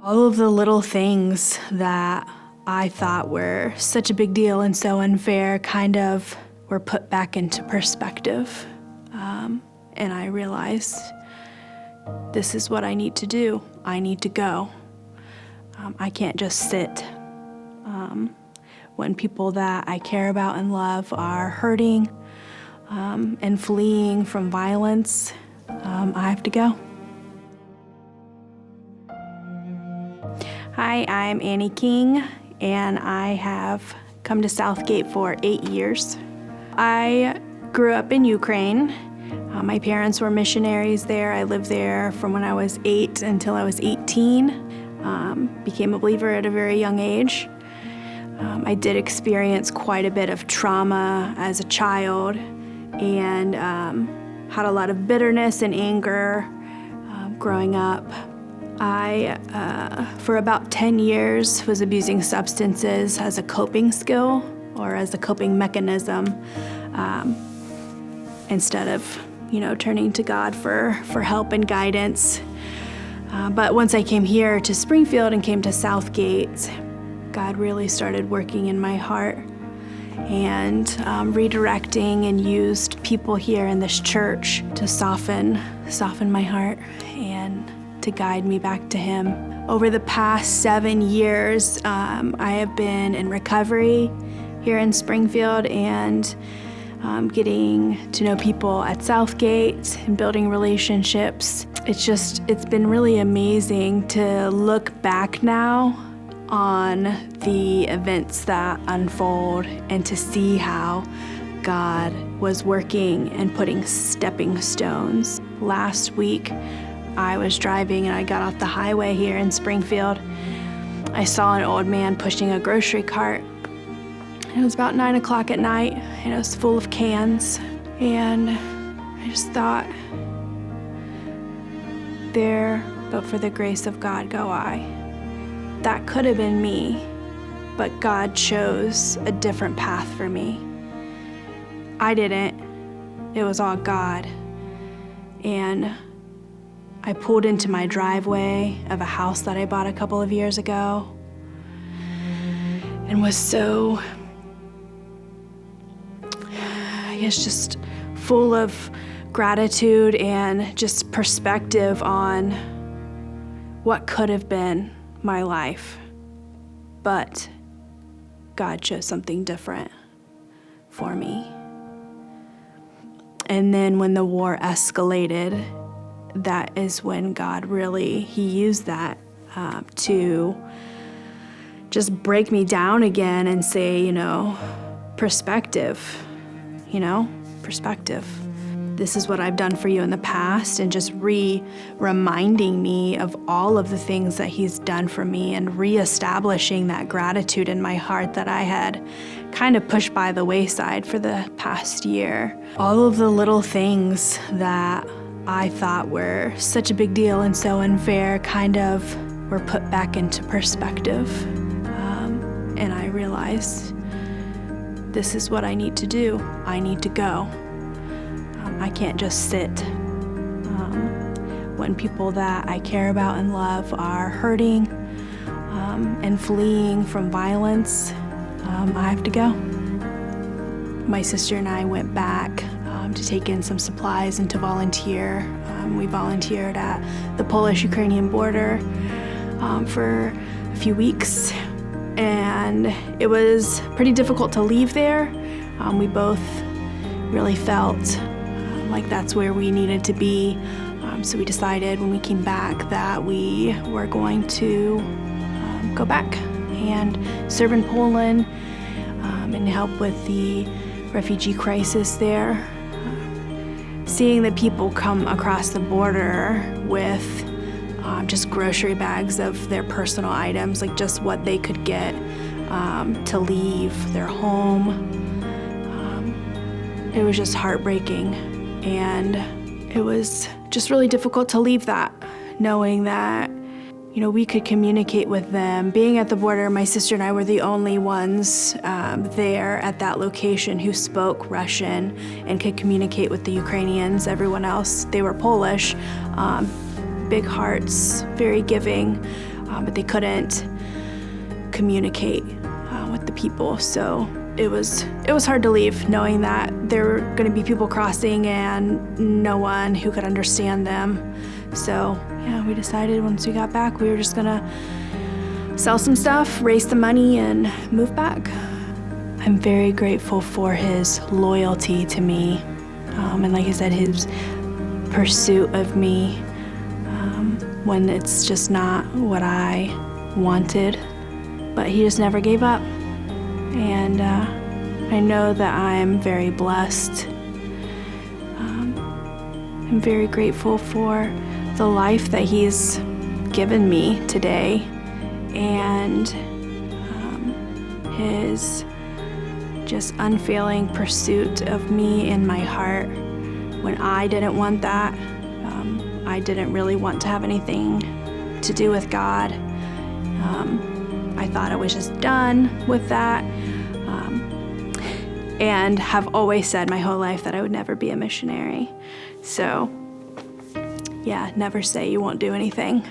All of the little things that I thought were such a big deal and so unfair kind of were put back into perspective. And I realized this is what I need to do. I need to go. I can't just sit. When people that I care about and love are hurting and fleeing from violence, I have to go. Hi, I'm Annie King, and I have come to Southgate for 8 years. I grew up in Ukraine. My parents were missionaries there. I lived there from when I was 8 until I was 18. Became a believer at a very young age. I did experience quite a bit of trauma as a child and had a lot of bitterness and anger growing up. I, for about 10 years, was abusing substances as a coping skill or as a coping mechanism instead of, turning to God for help and guidance. But once I came here to Springfield and came to Southgate, God really started working in my heart and redirecting and used people here in this church to soften my heart and to guide me back to Him. Over the past 7 years, I have been in recovery here in Springfield and getting to know people at Southgate and building relationships. It's been really amazing to look back now on the events that unfold and to see how God was working and putting stepping stones. Last week, I was driving and I got off the highway here in Springfield. I saw an old man pushing a grocery cart. It was about 9 o'clock at night and it was full of cans. And I just thought, there, but for the grace of God go I. That could have been me, but God chose a different path for me. I didn't. It was all God. And I pulled into my driveway of a house that I bought a couple of years ago and was so, just full of gratitude and just perspective on what could have been my life. But God chose something different for me. And then when the war escalated, that is when God He used that to just break me down again and say, perspective, perspective. This is what I've done for you in the past, and just reminding me of all of the things that He's done for me and reestablishing that gratitude in my heart that I had kind of pushed by the wayside for the past year. All of the little things that I thought were such a big deal and so unfair kind of were put back into perspective. And I realized this is what I need to do. I need to go. I can't just sit. When people that I care about and love are hurting and fleeing from violence, I have to go. My sister and I went back to take in some supplies and to volunteer. We volunteered at the Polish-Ukrainian border for a few weeks, and it was pretty difficult to leave there. We both really felt like that's where we needed to be. So we decided when we came back that we were going to go back and serve in Poland and help with the refugee crisis there. Seeing the people come across the border with just grocery bags of their personal items, like just what they could get to leave their home, it was just heartbreaking. And it was just really difficult to leave that, knowing that, we could communicate with them. Being at the border, my sister and I were the only ones there at that location who spoke Russian and could communicate with the Ukrainians. Everyone else, they were Polish, big hearts, very giving. but they couldn't communicate with the people. So it was hard to leave, knowing that there were going to be people crossing and no one who could understand them. So yeah, we decided once we got back, we were just gonna sell some stuff, raise the money, and move back. I'm very grateful for his loyalty to me, and like I said, his pursuit of me when it's just not what I wanted. But he just never gave up. And I know that I'm very blessed. I'm very grateful for the life that he's given me today, and his just unfailing pursuit of me in my heart when I didn't want that. I didn't really want to have anything to do with God. I thought I was just done with that, and have always said my whole life that I would never be a missionary. So yeah, never say you won't do anything.